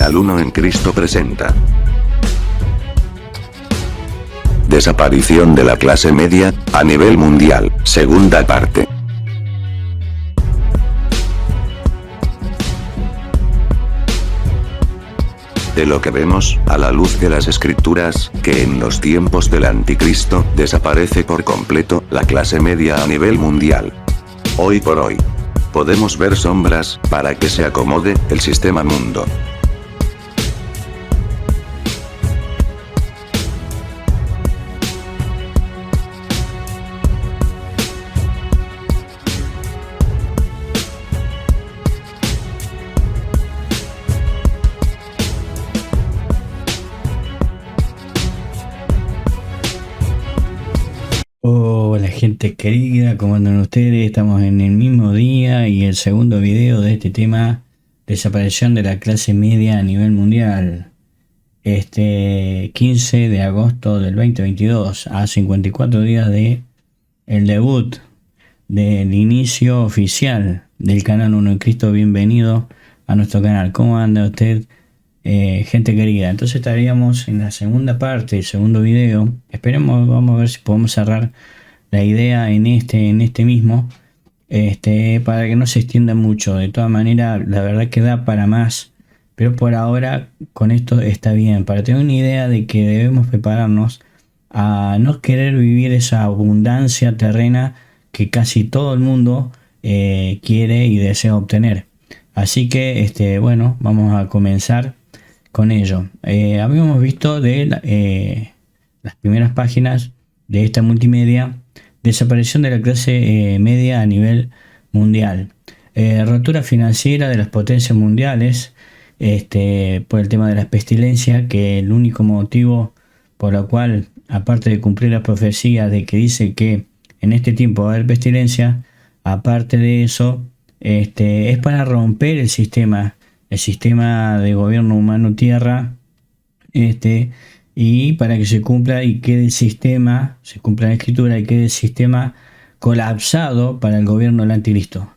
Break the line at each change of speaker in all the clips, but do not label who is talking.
Canal 1 en Cristo presenta. Desaparición de la clase media, a nivel mundial, segunda parte. De lo que vemos, a la luz de las escrituras, que en los tiempos del anticristo, desaparece por completo, la clase media a nivel mundial. Hoy por hoy. Podemos ver sombras, para que se acomode, el sistema mundo.
Hola gente querida, ¿cómo andan ustedes? Estamos en el mismo día y el segundo video de este tema, desaparición de la clase media a nivel mundial. 15 de agosto del 2022, a 54 días de el debut, del inicio oficial del canal 1 en Cristo. Bienvenido a nuestro canal. ¿Cómo anda usted? Gente querida, entonces estaríamos en la segunda parte, el segundo video. Esperemos, vamos a ver si podemos cerrar la idea en este mismo, para que no se extienda mucho. De todas maneras, la verdad que da para más, pero por ahora con esto está bien, para tener una idea de que debemos prepararnos a no querer vivir esa abundancia terrena que casi todo el mundo quiere y desea obtener. Así que bueno, vamos a comenzar con ello. Habíamos visto de las primeras páginas de esta multimedia, desaparición de la clase media a nivel mundial, rotura financiera de las potencias mundiales, por el tema de la pestilencia, que el único motivo por el cual, aparte de cumplir la profecía de que dice que en este tiempo va a haber pestilencia, aparte de eso, es para romper el sistema de gobierno humano tierra, y para que se cumpla y quede el sistema, se cumpla la escritura y quede el sistema colapsado para el gobierno del anticristo.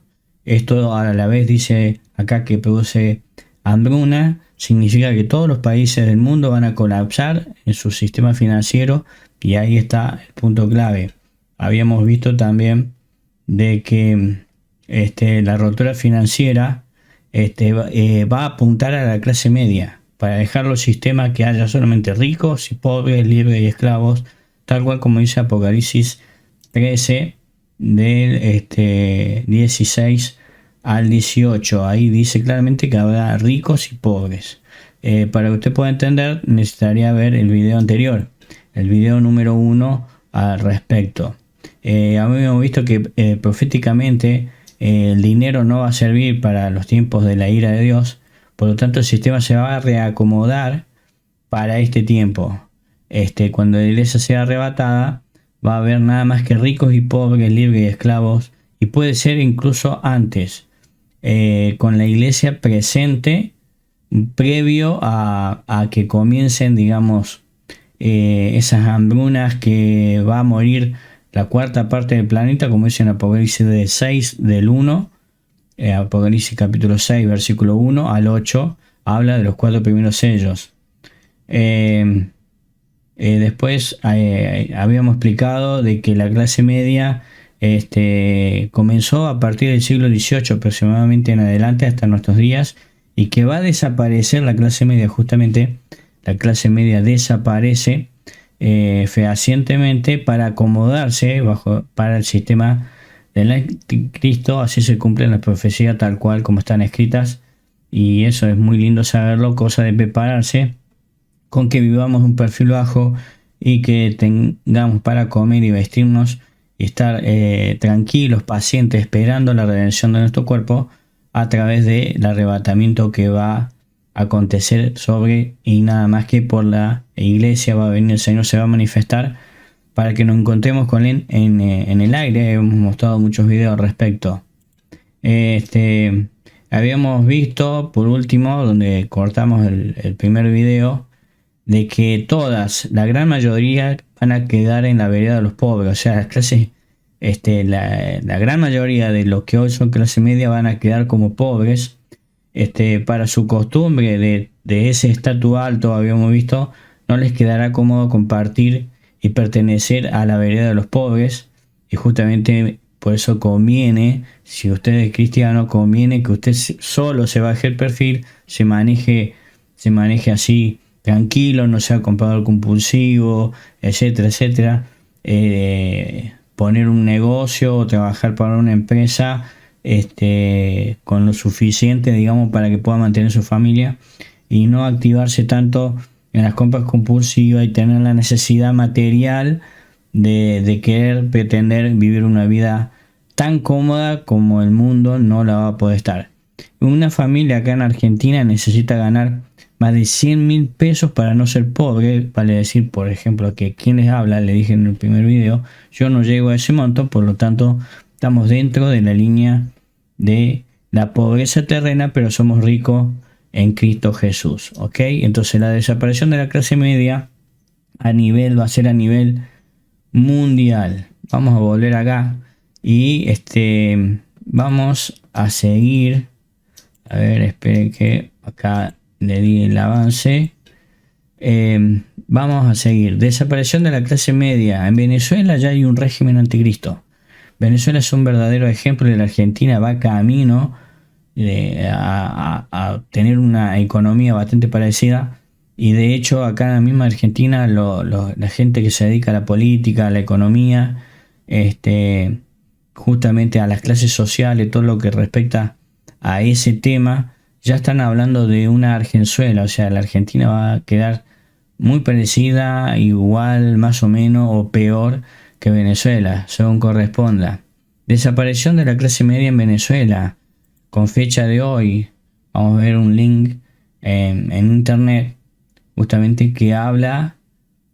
Esto a la vez dice acá que produce hambruna, significa que todos los países del mundo van a colapsar en su sistema financiero, y ahí está el punto clave. Habíamos visto también de que la rotura financiera va a apuntar a la clase media, para dejar los sistemas que haya solamente ricos y pobres, libres y esclavos, tal cual como dice Apocalipsis 13 del 16 al 18. Ahí dice claramente que habrá ricos y pobres. Para que usted pueda entender, necesitaría ver el video anterior, el video número 1 al respecto. Habíamos visto que proféticamente el dinero no va a servir para los tiempos de la ira de Dios, por lo tanto el sistema se va a reacomodar para este tiempo. Cuando la iglesia sea arrebatada, va a haber nada más que ricos y pobres, libres y esclavos, y puede ser incluso antes, con la iglesia presente, previo a que comiencen, digamos, esas hambrunas, que va a morir la cuarta parte del planeta, como dice en Apocalipsis 6 del 1, Apocalipsis capítulo 6 versículo 1 al 8, habla de los 4 primeros sellos. Después habíamos explicado de que la clase media comenzó a partir del siglo XVIII aproximadamente en adelante hasta nuestros días, y que va a desaparecer la clase media. Justamente la clase media desaparece fehacientemente para acomodarse para el sistema del anticristo. Así se cumplen las profecías tal cual como están escritas, y eso es muy lindo saberlo, cosa de prepararse con que vivamos un perfil bajo y que tengamos para comer y vestirnos y estar tranquilos, pacientes, esperando la redención de nuestro cuerpo a través del arrebatamiento que va acontecer sobre, y nada más que por la iglesia va a venir el Señor, se va a manifestar para que nos encontremos con él en el aire. Hemos mostrado muchos videos al respecto. Habíamos visto por último, donde cortamos el primer video, de que la gran mayoría van a quedar en la vereda de los pobres. O sea, las clases, la gran mayoría de los que hoy son clase media van a quedar como pobres, para su costumbre de ese estatus alto, habíamos visto, no les quedará cómodo compartir y pertenecer a la vereda de los pobres, y justamente por eso conviene, si usted es cristiano, conviene que usted solo se baje el perfil, se maneje así tranquilo, no sea comprador compulsivo, etcétera, etcétera. Poner un negocio o trabajar para una empresa con lo suficiente, digamos, para que pueda mantener su familia, y no activarse tanto en las compras compulsivas y tener la necesidad material de querer pretender vivir una vida tan cómoda como el mundo no la va a poder estar. Una familia acá en Argentina necesita ganar más de 100.000 pesos para no ser pobre. Vale decir, por ejemplo, que quien les habla, le dije en el primer video, yo no llego a ese monto, por lo tanto estamos dentro de la línea de la pobreza terrena, pero somos ricos en Cristo Jesús, ¿ok? Entonces la desaparición de la clase media va a ser a nivel mundial. Vamos a volver acá y vamos a seguir. A ver, esperen que acá le di el avance. Vamos a seguir. Desaparición de la clase media. En Venezuela ya hay un régimen anticristo. Venezuela es un verdadero ejemplo, de la Argentina va camino a tener una economía bastante parecida, y de hecho acá en la misma Argentina la gente que se dedica a la política, a la economía, justamente a las clases sociales, todo lo que respecta a ese tema, ya están hablando de una Argenzuela. O sea, la Argentina va a quedar muy parecida, igual, más o menos, o peor que Venezuela, según corresponda. Desaparición de la clase media en Venezuela, con fecha de hoy. Vamos a ver un link en internet, justamente, que habla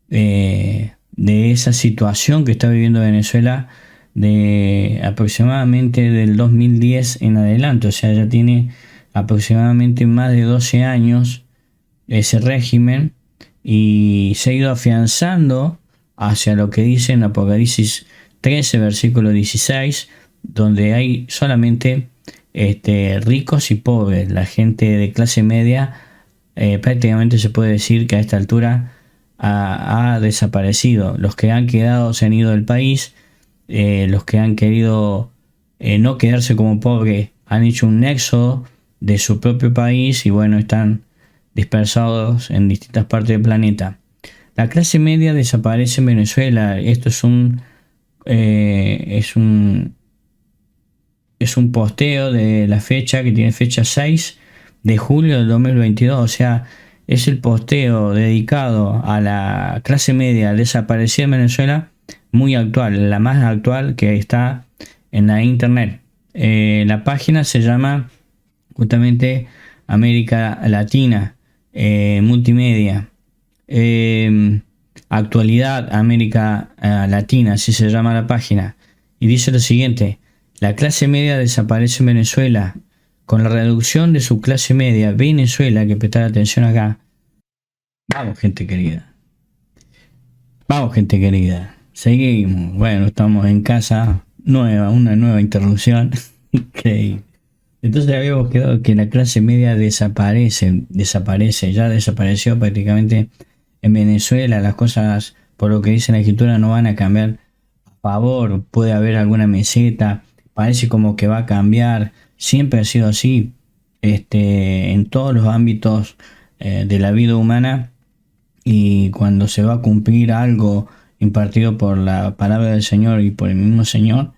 de esa situación que está viviendo Venezuela de aproximadamente del 2010 en adelante. O sea, ya tiene aproximadamente más de 12 años ese régimen, y se ha ido afianzando hacia lo que dice en Apocalipsis 13, versículo 16, donde hay solamente ricos y pobres. La gente de clase media prácticamente se puede decir que a esta altura ha desaparecido. Los que han quedado se han ido del país. Los que han querido no quedarse como pobres han hecho un éxodo de su propio país, y bueno, están dispersados en distintas partes del planeta. La clase media desaparece en Venezuela. Esto es un posteo de la fecha, que tiene fecha 6 de julio del 2022. O sea, es el posteo dedicado a la clase media desaparecida en Venezuela, muy actual, la más actual que está en la internet. La página se llama justamente América Latina Multimedia, Actualidad América Latina, así se llama la página, y dice lo siguiente: la clase media desaparece en Venezuela. Con la reducción de su clase media, Venezuela, que prestar atención acá. Vamos, gente querida. Seguimos. Bueno, estamos en casa nueva, una nueva interrupción. Increíble. Entonces habíamos quedado que la clase media desaparece, ya desapareció prácticamente en Venezuela. Las cosas, por lo que dice la escritura, no van a cambiar a favor. Puede haber alguna meseta, parece como que va a cambiar. Siempre ha sido así, en todos los ámbitos de la vida humana, y cuando se va a cumplir algo impartido por la palabra del Señor y por el mismo Señor,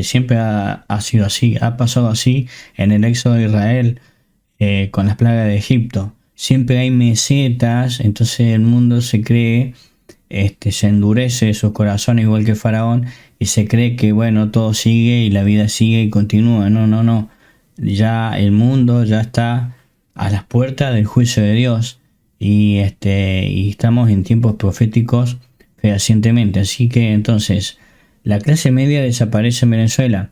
siempre ha sido así. Ha pasado así en el éxodo de Israel, con las plagas de Egipto. Siempre hay mesetas, entonces el mundo se cree, se endurece sus corazones igual que Faraón, y se cree que bueno, todo sigue y la vida sigue y continúa. No. Ya el mundo ya está a las puertas del juicio de Dios, y estamos en tiempos proféticos fehacientemente. Así que entonces la clase media desaparece en Venezuela.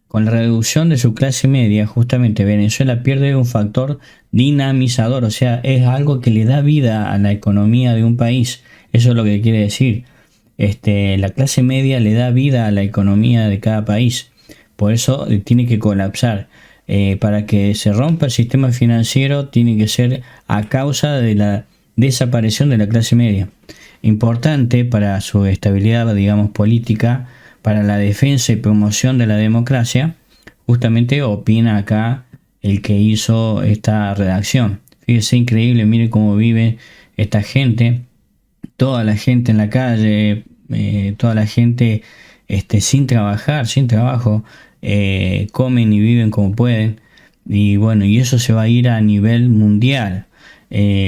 Con la reducción de su clase media, justamente Venezuela pierde un factor dinamizador. O sea, es algo que le da vida a la economía de un país. Eso es lo que quiere decir. La clase media le da vida a la economía de cada país. Por eso tiene que colapsar. para que se rompa el sistema financiero tiene que ser a causa de la desaparición de la clase media. Importante para su estabilidad, digamos, política, para la defensa y promoción de la democracia, justamente opina acá el que hizo esta redacción. Fíjese, increíble, mire cómo vive esta gente, toda la gente en la calle, toda la gente sin trabajar, sin trabajo, comen y viven como pueden, y bueno, y eso se va a ir a nivel mundial,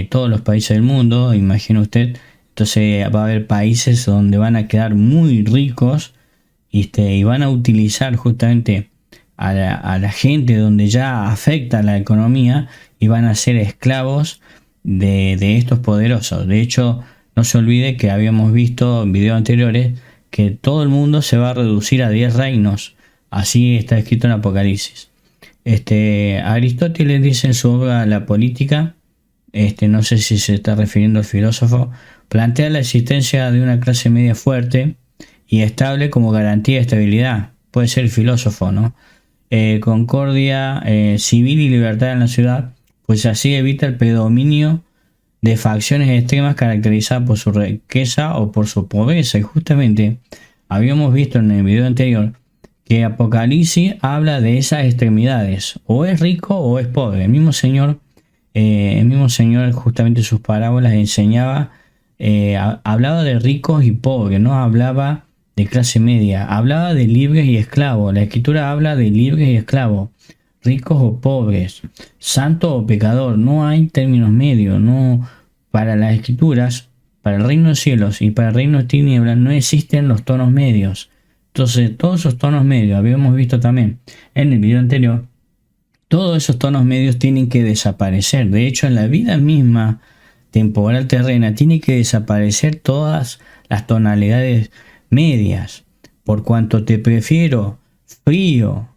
todos los países del mundo, imagina usted. Entonces va a haber países donde van a quedar muy ricos y van a utilizar justamente a la gente donde ya afecta la economía y van a ser esclavos de estos poderosos. De hecho, no se olvide que habíamos visto en videos anteriores que todo el mundo se va a reducir a 10 reinos. Así está escrito en Apocalipsis. Aristóteles dice en su obra La Política, no sé si se está refiriendo al filósofo, plantea la existencia de una clase media fuerte y estable como garantía de estabilidad. Puede ser el filósofo, ¿no? Concordia civil y libertad en la ciudad, pues así evita el predominio de facciones extremas caracterizadas por su riqueza o por su pobreza. Y justamente habíamos visto en el video anterior que Apocalipsis habla de esas extremidades, o es rico o es pobre. El mismo Señor justamente en sus parábolas enseñaba, hablaba de ricos y pobres, no hablaba de clase media, hablaba de libres y esclavos. La Escritura habla de libres y esclavos, ricos o pobres, santo o pecador. No hay términos medios. No, para las Escrituras, para el reino de los cielos y para el reino de tinieblas no existen los tonos medios. Entonces todos esos tonos medios, habíamos visto también en el video anterior, todos esos tonos medios tienen que desaparecer. De hecho, en la vida misma temporal terrena tiene que desaparecer todas las tonalidades medias, por cuanto te prefiero frío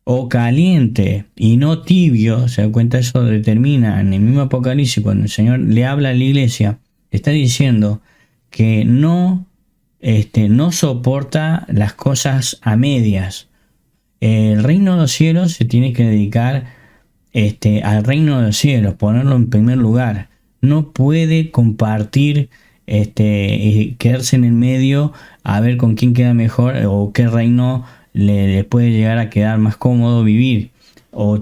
o caliente y no tibio. Se da cuenta, eso determina en el mismo Apocalipsis, cuando el Señor le habla a la iglesia, está diciendo que no soporta las cosas a medias. El reino de los cielos se tiene que dedicar al reino de los cielos, ponerlo en primer lugar. No puede compartir y quedarse en el medio a ver con quién queda mejor o qué reino le puede llegar a quedar más cómodo vivir. O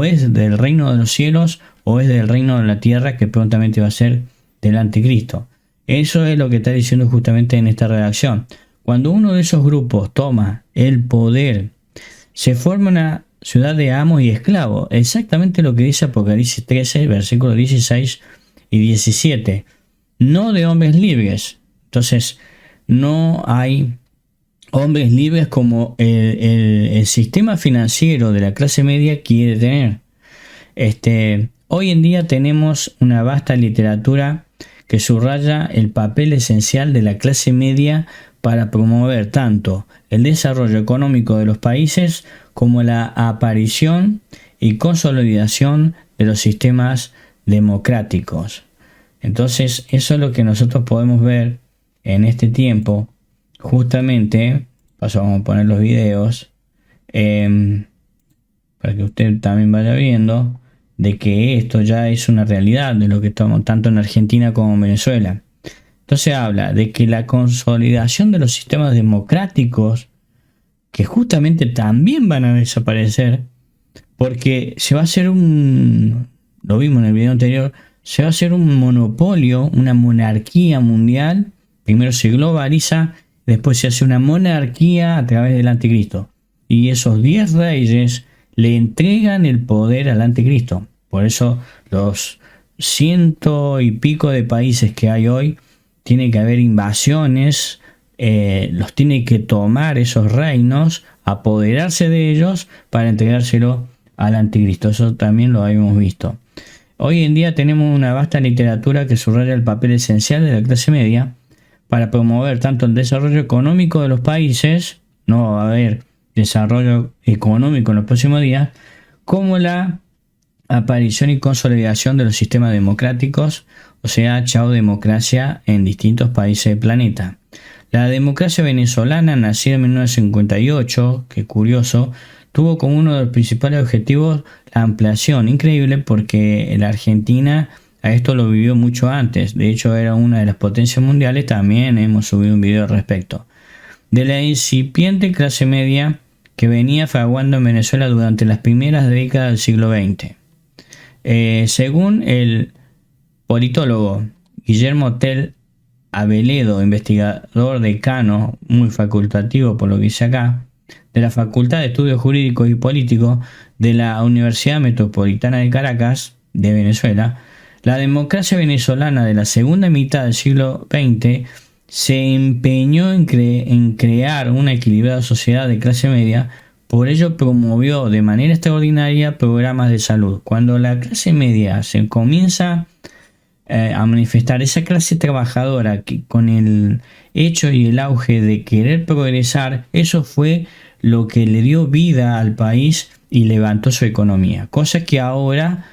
es del reino de los cielos o es del reino de la tierra, que prontamente va a ser del anticristo. Eso es lo que está diciendo justamente en esta redacción. Cuando uno de esos grupos toma el poder, se forma una ciudad de amos y esclavos. Exactamente lo que dice Apocalipsis 13, versículos 16 y 17. No de hombres libres. Entonces, no hay hombres libres como el sistema financiero de la clase media quiere tener. Hoy en día tenemos una vasta literatura que subraya el papel esencial de la clase media para promover tanto el desarrollo económico de los países como la aparición y consolidación de los sistemas democráticos. Entonces, eso es lo que nosotros podemos ver en este tiempo. Justamente, vamos a poner los videos para que usted también vaya viendo de que esto ya es una realidad de lo que estamos tanto en Argentina como en Venezuela. Entonces habla de que la consolidación de los sistemas democráticos, que justamente también van a desaparecer, porque se va a hacer lo vimos en el video anterior, se va a hacer un monopolio, una monarquía mundial. Primero se globaliza, después se hace una monarquía a través del anticristo. Y esos 10 reyes le entregan el poder al anticristo. Por eso los 100 y pico de países que hay hoy, tiene que haber invasiones, los tiene que tomar esos reinos, apoderarse de ellos para entregárselo al anticristo. Eso también lo habíamos visto. Hoy en día tenemos una vasta literatura que subraya el papel esencial de la clase media para promover tanto el desarrollo económico de los países, no va a haber desarrollo económico en los próximos días, como la aparición y consolidación de los sistemas democráticos, o sea, chao democracia en distintos países del planeta. La democracia venezolana, nacida en 1958, que curioso, tuvo como uno de los principales objetivos la ampliación. Increíble, porque la Argentina a esto lo vivió mucho antes. De hecho, era una de las potencias mundiales. También hemos subido un video al respecto. De la incipiente clase media que venía fraguando en Venezuela durante las primeras décadas del siglo XX. Según el politólogo Guillermo Tell Aveledo, investigador decano, muy facultativo por lo que dice acá, de la Facultad de Estudios Jurídicos y Políticos de la Universidad Metropolitana de Caracas, de Venezuela, la democracia venezolana de la segunda mitad del siglo XX se empeñó en crear una equilibrada sociedad de clase media. Por ello promovió de manera extraordinaria programas de salud. Cuando la clase media se comienza a manifestar, esa clase trabajadora que con el hecho y el auge de querer progresar, eso fue lo que le dio vida al país y levantó su economía, cosa que ahora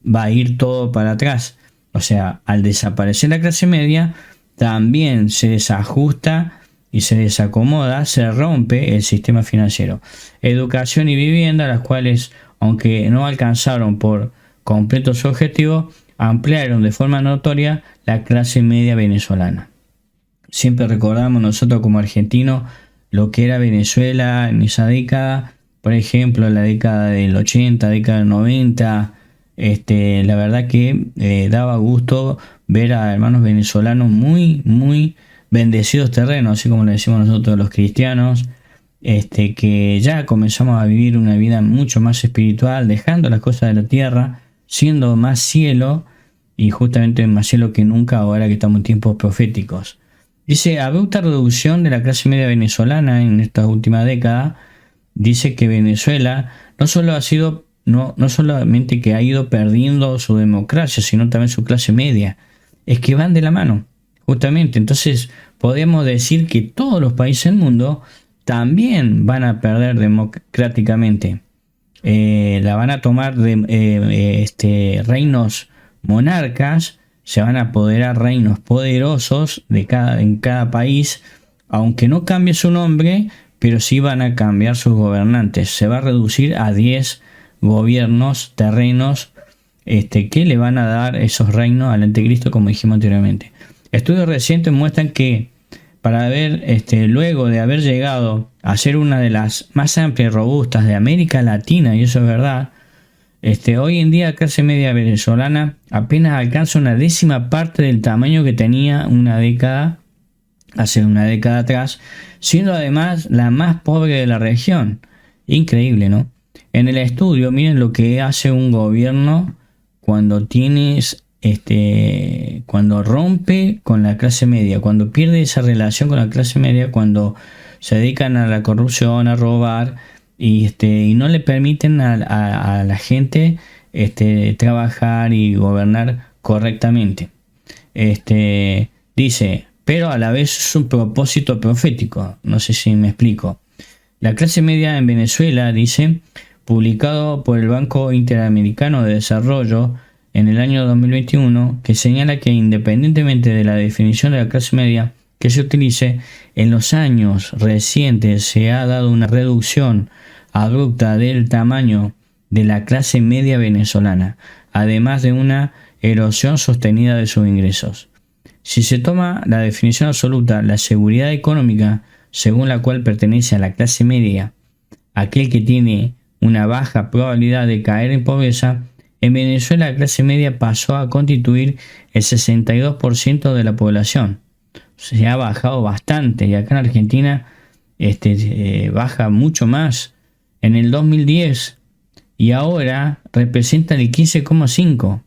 va a ir todo para atrás. O sea, al desaparecer la clase media, también se desajusta y se desacomoda, se rompe el sistema financiero. Educación y vivienda, las cuales, aunque no alcanzaron por completo su objetivo, ampliaron de forma notoria la clase media venezolana. Siempre recordamos nosotros como argentinos lo que era Venezuela en esa década, por ejemplo, la década del 80, década del 90. La verdad que daba gusto ver a hermanos venezolanos muy bendecidos terrenos, así como le decimos nosotros los cristianos, que ya comenzamos a vivir una vida mucho más espiritual, dejando las cosas de la tierra, siendo más cielo, y justamente más cielo que nunca ahora que estamos en tiempos proféticos. Dice, abrupta reducción de la clase media venezolana en esta última década. Dice que Venezuela no solamente que ha ido perdiendo su democracia, sino también su clase media. Es que van de la mano, justamente. Entonces podemos decir que todos los países del mundo también van a perder democráticamente. La van a tomar de reinos monarcas, se van a apoderar reinos poderosos en cada país, aunque no cambie su nombre, pero sí van a cambiar sus gobernantes. Se va a reducir a 10 gobiernos terrenos que le van a dar esos reinos al anticristo, como dijimos anteriormente. Estudios recientes muestran que para luego de haber llegado a ser una de las más amplias y robustas de América Latina, y eso es verdad, hoy en día la clase media venezolana apenas alcanza una décima parte del tamaño que tenía hace una década atrás, siendo además la más pobre de la región. Increíble, ¿no? En el estudio, miren lo que hace un gobierno cuando cuando rompe con la clase media, cuando pierde esa relación con la clase media, cuando se dedican a la corrupción, a robar, y no le permiten a la gente trabajar y gobernar correctamente. Dice, pero a la vez es un propósito profético. No sé si me explico. La clase media en Venezuela, dice, publicado por el Banco Interamericano de Desarrollo en el año 2021, que señala que independientemente de la definición de la clase media que se utilice, en los años recientes se ha dado una reducción abrupta del tamaño de la clase media venezolana, además de una erosión sostenida de sus ingresos. Si se toma la definición absoluta, la seguridad económica, según la cual pertenece a la clase media, aquel que tiene una baja probabilidad de caer en pobreza, en Venezuela la clase media pasó a constituir el 62% de la población. Se ha bajado bastante, y acá en Argentina baja mucho más. En el 2010 y ahora representa el 15,5%.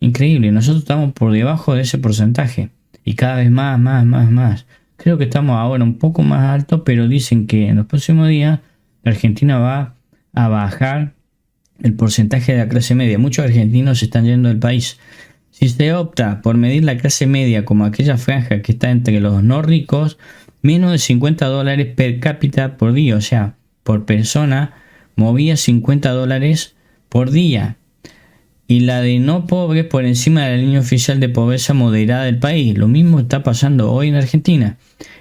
Increíble, nosotros estamos por debajo de ese porcentaje y cada vez más. Creo que estamos ahora un poco más alto, pero dicen que en los próximos días la Argentina va a bajar el porcentaje de la clase media. Muchos argentinos se están yendo del país. Si se opta por medir la clase media como aquella franja que está entre los no ricos, menos de $50 per cápita por día, o sea, por persona, movía $50 por día. Y la de no pobres por encima de la línea oficial de pobreza moderada del país. Lo mismo está pasando hoy en Argentina.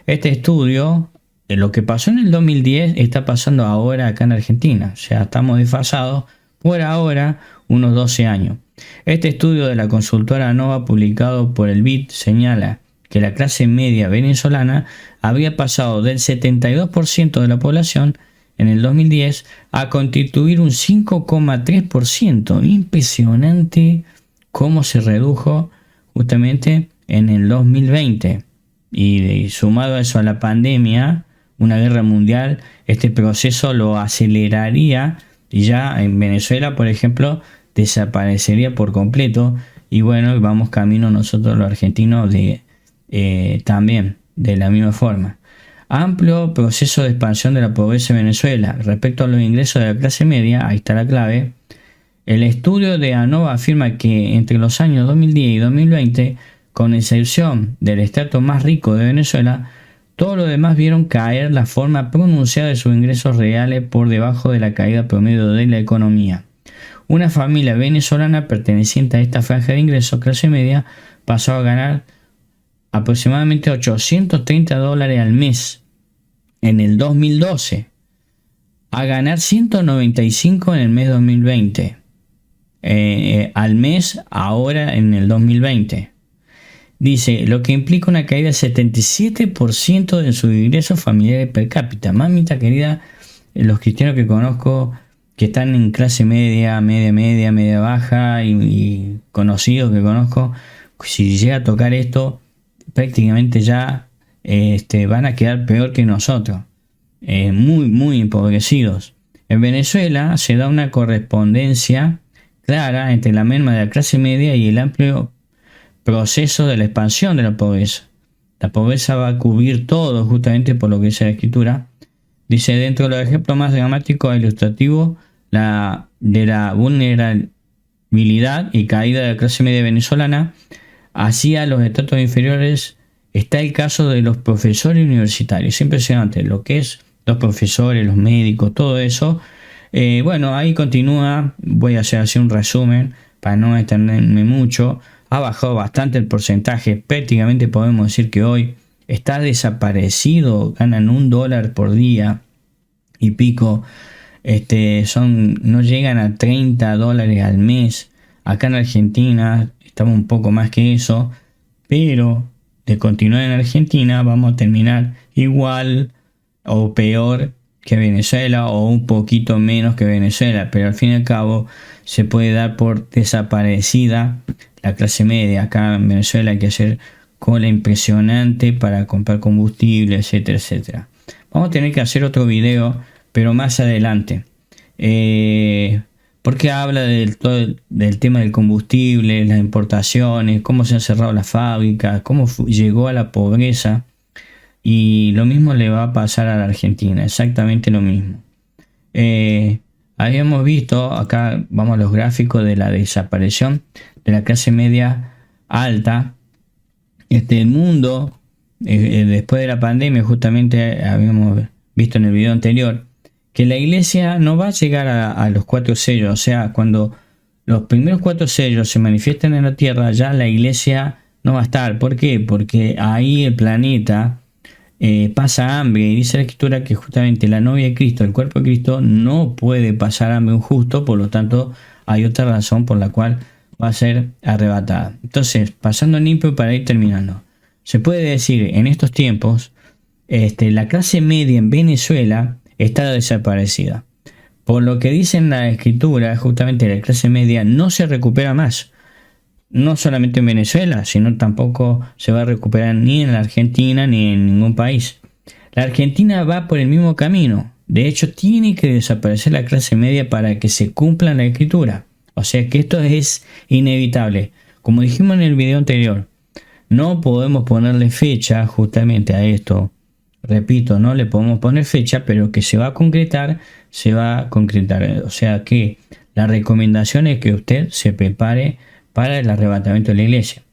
Este estudio lo que pasó en el 2010 está pasando ahora acá en Argentina. O sea, estamos desfasados por ahora unos 12 años. Este estudio de la consultora Nova publicado por el BID señala que la clase media venezolana había pasado del 72% de la población en el 2010 a constituir un 5,3%. Impresionante cómo se redujo justamente en el 2020. Y sumado a eso a la pandemia, una guerra mundial, este proceso lo aceleraría y ya en Venezuela, por ejemplo, desaparecería por completo. Y bueno, vamos camino nosotros los argentinos también de la misma forma. Amplio proceso de expansión de la pobreza en Venezuela. Respecto a los ingresos de la clase media, ahí está la clave. El estudio de ANOVA afirma que entre los años 2010 y 2020, con excepción del estrato más rico de Venezuela, todos los demás vieron caer la forma pronunciada de sus ingresos reales por debajo de la caída promedio de la economía. Una familia venezolana perteneciente a esta franja de ingresos clase media pasó a ganar aproximadamente $830 al mes en el 2012, a ganar 195 en el mes 2020, al mes ahora en el 2020. Dice, lo que implica una caída del 77% de sus ingresos familiares per cápita. Mamita querida, los cristianos que conozco que están en clase media, media baja y conocidos que conozco, si llega a tocar esto, prácticamente ya van a quedar peor que nosotros, muy empobrecidos. En Venezuela se da una correspondencia clara entre la merma de la clase media y el amplio proceso de la expansión de la pobreza. La pobreza va a cubrir todo, justamente por lo que dice la escritura. Dice, dentro de los ejemplos más dramáticos e ilustrativos de la vulnerabilidad y caída de la clase media venezolana hacia los estratos inferiores está el caso de los profesores universitarios. Es impresionante lo que es los profesores, los médicos, todo eso. Bueno, ahí continúa. Voy a hacer un resumen para no extenderme mucho. Ha bajado bastante el porcentaje. Prácticamente podemos decir que hoy está desaparecido. Ganan $1 por día y pico. No llegan a $30 al mes. Acá en Argentina estamos un poco más que eso, pero de continuar en Argentina vamos a terminar igual o peor que Venezuela o un poquito menos que Venezuela, pero al fin y al cabo se puede dar por desaparecida la clase media. Acá en Venezuela hay que hacer cola impresionante para comprar combustible, etcétera. Vamos a tener que hacer otro video, pero más adelante, porque habla del tema del combustible, las importaciones, cómo se han cerrado las fábricas, cómo llegó a la pobreza. Y lo mismo le va a pasar a la Argentina, exactamente lo mismo. Habíamos visto, acá vamos a los gráficos de la desaparición de la clase media alta. El mundo, después de la pandemia, justamente habíamos visto en el video anterior, que la iglesia no va a llegar a los 4 sellos. O sea, cuando los primeros 4 sellos se manifiestan en la tierra, ya la iglesia no va a estar. ¿Por qué? Porque ahí el planeta pasa hambre, y dice la escritura que justamente la novia de Cristo, el cuerpo de Cristo, no puede pasar hambre un justo. Por lo tanto, hay otra razón por la cual va a ser arrebatada. Entonces, pasando limpio para ir terminando, se puede decir en estos tiempos, la clase media en Venezuela está desaparecida. Por lo que dicen la escritura, justamente la clase media no se recupera más. No solamente en Venezuela, sino tampoco se va a recuperar ni en la Argentina ni en ningún país. La Argentina va por el mismo camino. De hecho, tiene que desaparecer la clase media para que se cumpla la escritura. O sea que esto es inevitable. Como dijimos en el video anterior, no podemos ponerle fecha justamente a esto. Repito, no le podemos poner fecha, pero que se va a concretar, se va a concretar. O sea que la recomendación es que usted se prepare para el arrebatamiento de la iglesia.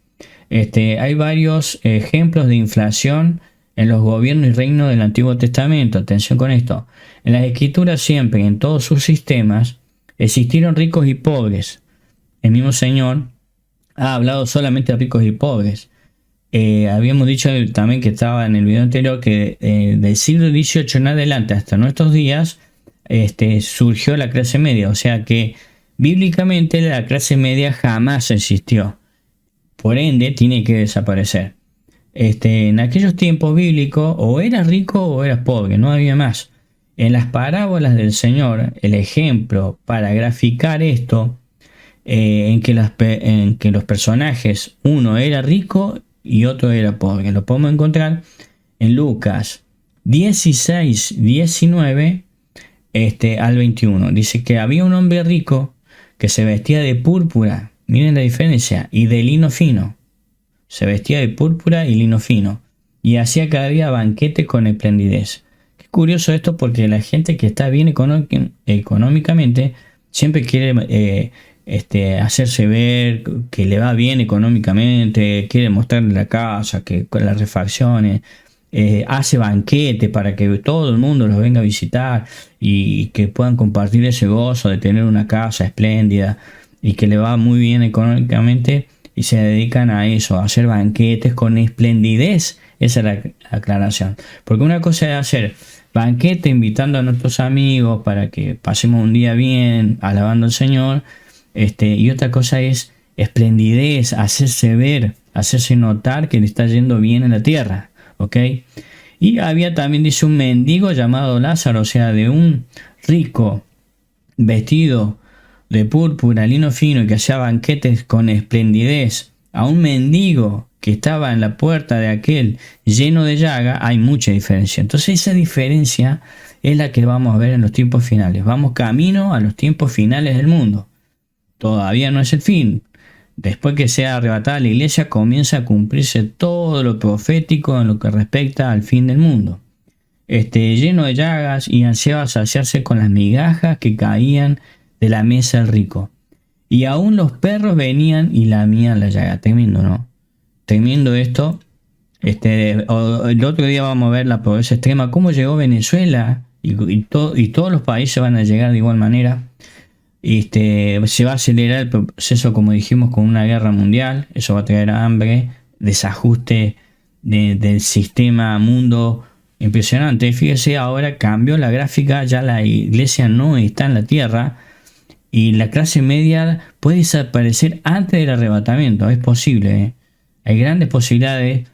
Hay varios ejemplos de inflación en los gobiernos y reinos del Antiguo Testamento. Atención con esto. En las escrituras siempre, en todos sus sistemas, existieron ricos y pobres. El mismo Señor ha hablado solamente de ricos y pobres. Habíamos dicho también que estaba en el video anterior que del siglo XVIII en adelante hasta nuestros días surgió la clase media, o sea que bíblicamente la clase media jamás existió, por ende tiene que desaparecer. En aquellos tiempos bíblicos o eras rico o eras pobre, no había más. En las parábolas del Señor, el ejemplo para graficar esto, en que los personajes, uno era rico y otro era pobre, lo podemos encontrar en Lucas 16, 19 al 21. Dice que había un hombre rico que se vestía de púrpura, miren la diferencia, y de lino fino. Se vestía de púrpura y lino fino, y hacía cada día banquetes con esplendidez. Qué curioso esto, porque la gente que está bien económicamente siempre quiere hacerse ver que le va bien económicamente, quiere mostrarle la casa, que con las refacciones, hace banquete para que todo el mundo los venga a visitar y que puedan compartir ese gozo de tener una casa espléndida y que le va muy bien económicamente, y se dedican a eso, a hacer banquetes con esplendidez. Esa es la aclaración, porque una cosa es hacer banquete invitando a nuestros amigos para que pasemos un día bien alabando al Señor, y otra cosa es esplendidez, hacerse ver, hacerse notar que le está yendo bien en la tierra, ¿ok? Y había también, dice, un mendigo llamado Lázaro, o sea, de un rico vestido de púrpura, lino fino, y que hacía banquetes con esplendidez, a un mendigo que estaba en la puerta de aquel lleno de llaga, hay mucha diferencia. Entonces esa diferencia es la que vamos a ver en los tiempos finales. Vamos camino a los tiempos finales del mundo. Todavía no es el fin. Después que sea arrebatada la iglesia, comienza a cumplirse todo lo profético en lo que respecta al fin del mundo. Lleno de llagas, y ansiaba saciarse con las migajas que caían de la mesa del rico. Y aún los perros venían y lamían la llaga. Tremendo, ¿no? Tremendo esto. El otro día vamos a ver la pobreza extrema, cómo llegó Venezuela, y todos los países van a llegar de igual manera. Se va a acelerar el proceso, como dijimos, con una guerra mundial. Eso va a traer hambre, desajuste del sistema mundo impresionante. Fíjese, ahora cambió la gráfica, ya la iglesia no está en la tierra y la clase media puede desaparecer antes del arrebatamiento. Es posible, Hay grandes posibilidades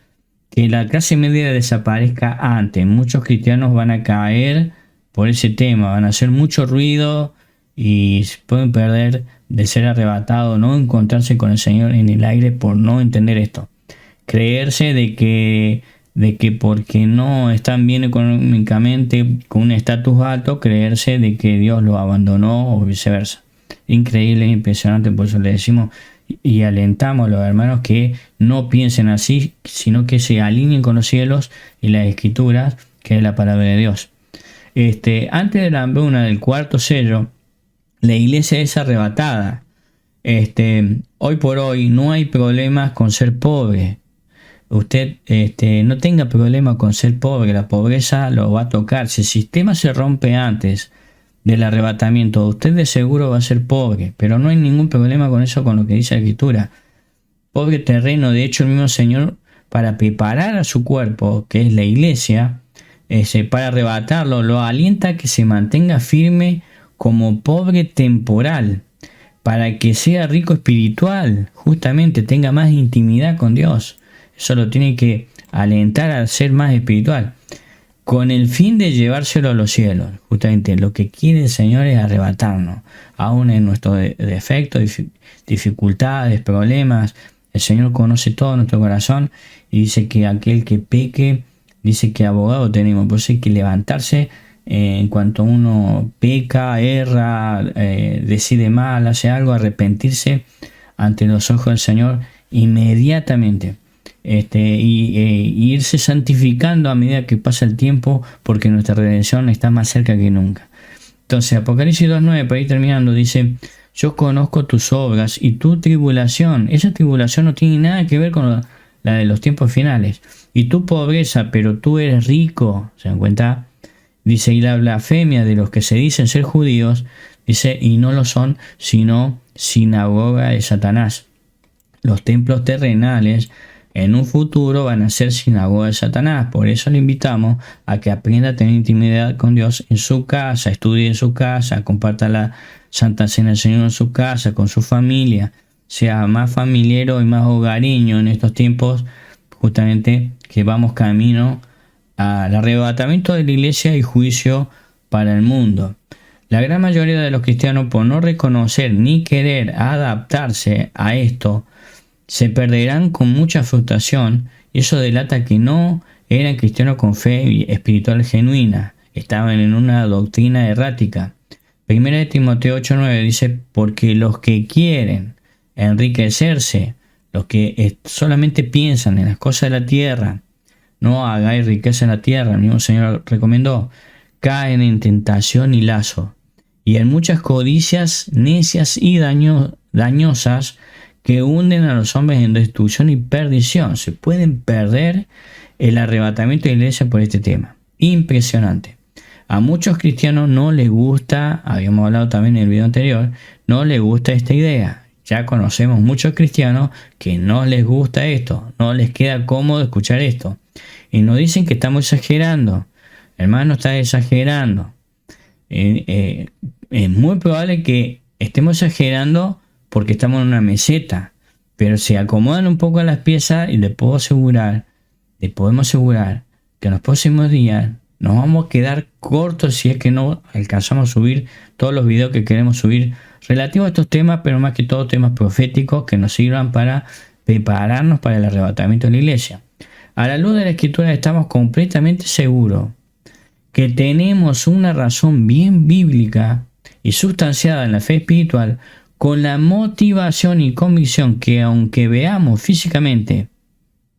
que la clase media desaparezca antes. Muchos cristianos van a caer por ese tema, van a hacer mucho ruido y pueden perder de ser arrebatados, no encontrarse con el Señor en el aire por no entender esto. Creerse de que porque no están bien económicamente, con un estatus alto, creerse de que Dios los abandonó o viceversa. Increíble, impresionante. Por eso le decimos y alentamos a los hermanos que no piensen así, sino que se alineen con los cielos y las escrituras, que es la palabra de Dios. Antes de la hambruna del cuarto sello, la iglesia es arrebatada. Hoy por hoy no hay problemas con ser pobre. Usted no tenga problema con ser pobre, la pobreza lo va a tocar. Si el sistema se rompe antes del arrebatamiento, usted de seguro va a ser pobre, pero no hay ningún problema con eso, con lo que dice la Escritura. Pobre terreno, de hecho el mismo Señor, para preparar a su cuerpo, que es la iglesia, para arrebatarlo, lo alienta a que se mantenga firme como pobre temporal, para que sea rico espiritual, justamente tenga más intimidad con Dios. Eso lo tiene que alentar a ser más espiritual, con el fin de llevárselo a los cielos. Justamente lo que quiere el Señor es arrebatarnos, aún en nuestros defectos, dificultades, problemas. El Señor conoce todo nuestro corazón y dice que aquel que peque, dice que abogado tenemos. Por eso hay que levantarse en cuanto uno peca, erra, decide mal, hace algo, arrepentirse ante los ojos del Señor inmediatamente. Y irse santificando a medida que pasa el tiempo, porque nuestra redención está más cerca que nunca. Entonces Apocalipsis 2:9, para ir terminando, dice: yo conozco tus obras y tu tribulación. Esa tribulación no tiene nada que ver con la de los tiempos finales. Y tu pobreza, pero tú eres rico. ¿Se dan cuenta? Dice: y la blasfemia de los que se dicen ser judíos, dice, y no lo son, sino sinagoga de Satanás. Los templos terrenales en un futuro van a ser sinagoga de Satanás. Por eso le invitamos a que aprenda a tener intimidad con Dios en su casa, estudie en su casa, comparta la Santa Cena del Señor en su casa, con su familia, sea más familiero y más hogareño en estos tiempos, justamente que vamos camino al arrebatamiento de la iglesia y juicio para el mundo. La gran mayoría de los cristianos, por no reconocer ni querer adaptarse a esto, se perderán con mucha frustración, y eso delata que no eran cristianos con fe espiritual genuina, estaban en una doctrina errática. Primera de Timoteo 8:9 dice: porque los que quieren enriquecerse, los que solamente piensan en las cosas de la tierra, no hagáis riqueza en la tierra, el mismo Señor recomendó, caen en tentación y lazo, y en muchas codicias necias y dañosas, que hunden a los hombres en destrucción y perdición. Se pueden perder el arrebatamiento de la iglesia por este tema. Impresionante. A muchos cristianos no les gusta, habíamos hablado también en el video anterior, no les gusta esta idea. Ya conocemos muchos cristianos que no les gusta esto, no les queda cómodo escuchar esto. Y nos dicen que estamos exagerando. Hermano, está exagerando. Es muy probable que estemos exagerando porque estamos en una meseta, pero se acomodan un poco las piezas y le podemos asegurar que en los próximos días nos vamos a quedar cortos si es que no alcanzamos a subir todos los videos que queremos subir relativos a estos temas, pero más que todo temas proféticos que nos sirvan para prepararnos para el arrebatamiento de la iglesia. A la luz de la Escritura estamos completamente seguros que tenemos una razón bien bíblica y sustanciada en la fe espiritual, con la motivación y convicción que aunque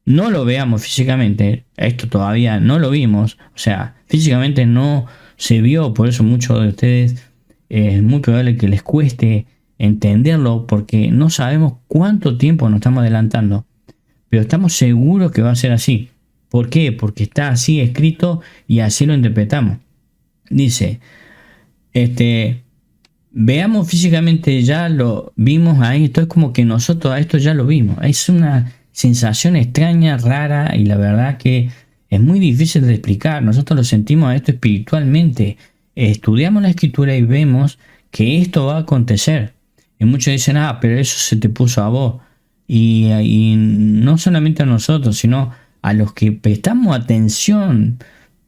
no lo veamos físicamente, esto todavía no lo vimos, o sea, físicamente no se vio, por eso muchos de ustedes es muy probable que les cueste entenderlo, porque no sabemos cuánto tiempo nos estamos adelantando, pero estamos seguros que va a ser así. ¿Por qué? Porque está así escrito y así lo interpretamos. Dice, veamos físicamente, ya lo vimos a esto, es como que nosotros a esto ya lo vimos. Es una sensación extraña, rara, y la verdad que es muy difícil de explicar. Nosotros lo sentimos a esto espiritualmente. Estudiamos la Escritura y vemos que esto va a acontecer. Y muchos dicen, pero eso se te puso a vos. Y no solamente a nosotros, sino a los que prestamos atención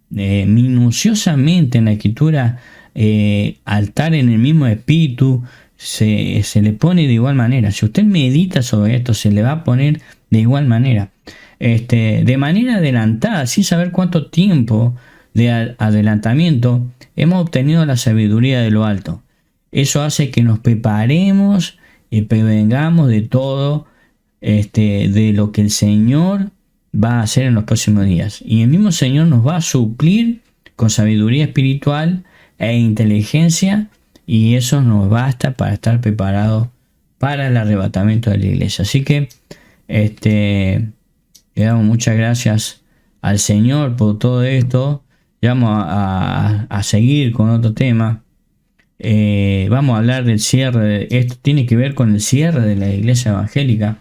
minuciosamente en la Escritura, al estar en el mismo espíritu, se le pone de igual manera. Si usted medita sobre esto, se le va a poner de igual manera, de manera adelantada, sin saber cuánto tiempo de adelantamiento hemos obtenido la sabiduría de lo alto. Eso hace que nos preparemos y prevengamos de todo, de lo que el Señor va a hacer en los próximos días. Y el mismo Señor nos va a suplir con sabiduría espiritual e inteligencia, y eso nos basta para estar preparados para el arrebatamiento de la iglesia. Así que le damos muchas gracias al Señor por todo esto. Ya vamos a seguir con otro tema. Vamos a hablar del cierre. Esto tiene que ver con el cierre de la iglesia evangélica.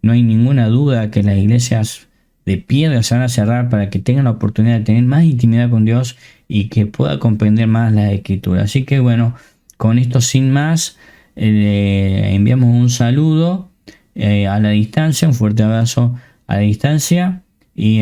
No hay ninguna duda que las iglesias de piedra se van a cerrar para que tengan la oportunidad de tener más intimidad con Dios y que pueda comprender más la Escritura. Así que bueno, con esto sin más, enviamos un saludo a la distancia, un fuerte abrazo a la distancia, y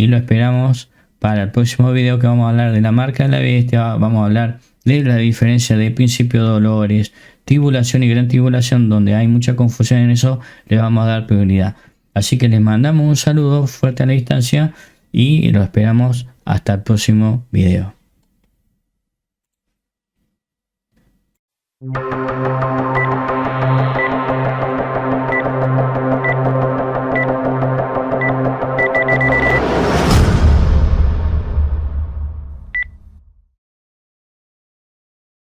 lo esperamos para el próximo video, que vamos a hablar de la marca de la bestia. Vamos a hablar de la diferencia de principio de dolores, tribulación y gran tribulación, donde hay mucha confusión en eso, le vamos a dar prioridad. Así que les mandamos un saludo fuerte a la distancia y lo esperamos hasta el próximo video.